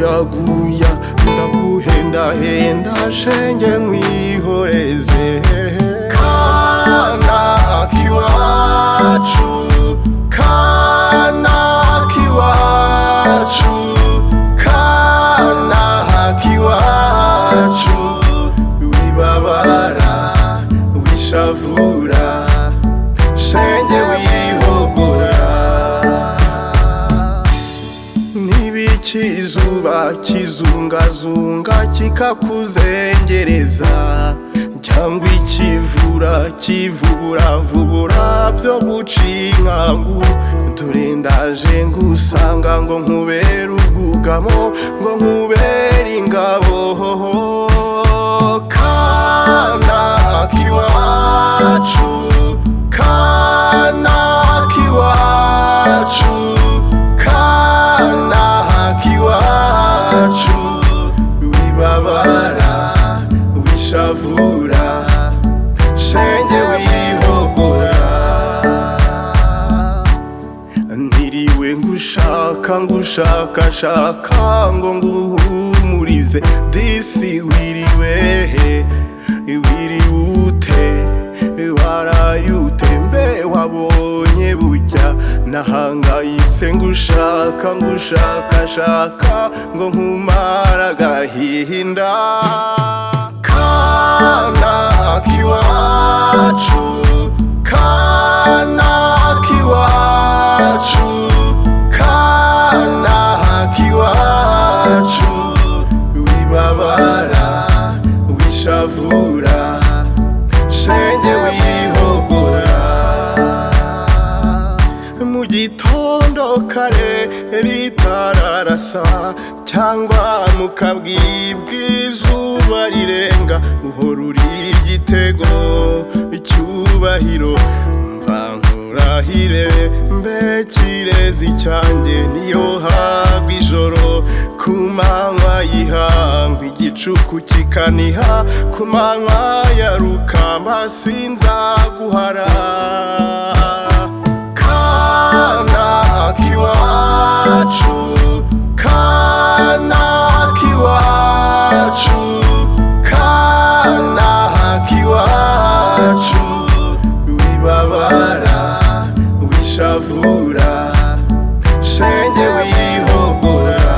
guyaguya ndaguhendahenda shenge nkwihoreze kana kiwacu kana kiwacu kana kiwacu wibabara wishavura shenge wihogora n'ibikizuba kizungazunga kikakuzengereza cyangwa ikivura kivuburavubura byo guca inkangu dore ndaje ngusanga ngo nkubere ubwugamo ngo nkubere ingabo kana kiwacu kana kiwacu kana kiwacu wibabara wishavura shenge wihogora ntiriwe ngushakashaka ngo nguhumurize disi wiriwehe wiriwute warayute mbe wabonye bucya nahangayitse ngushakashaka ngo nkumara agahinda kana kiwacu kana kiwacu kana kiwacu wibabara wishavura shenge wihogora mu gitondo kare ritararasa cyangwa mukabwibwa izuba rirenga uhora uri igitego icyubahiro mva nkurahire mbe kirezi cyanjye niyo hagwa ijoro ku manywa y'ihangwa igicuku kikaniha ku manywa ya rukamba sinzaguhara kana kiwacu kana kiwacu kana kiwacu wibabara wishavura shenge wihogora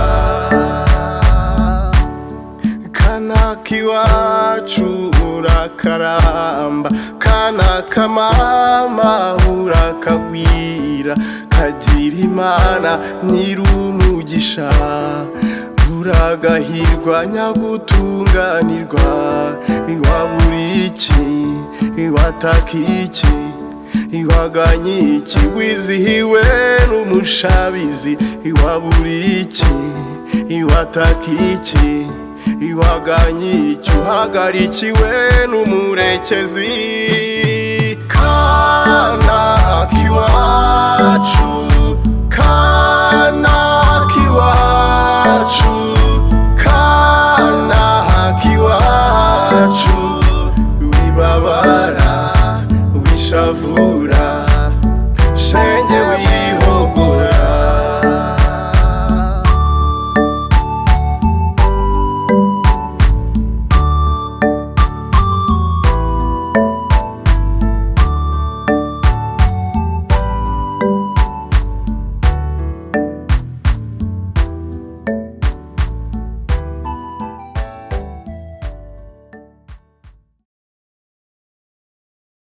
kana kiwacu urakaramba kana kamama urakagwira kagira imana nyirumugisha uragahirwa nyagutunganirwa iwaburiki iwatakiki iwaganyiki wizihiwe n'umushabizi iwaburiki iwatakiki iwaganyiki uhagarikiwe n'umurekezi kana kiwacu kana kiwacu kana kiwacu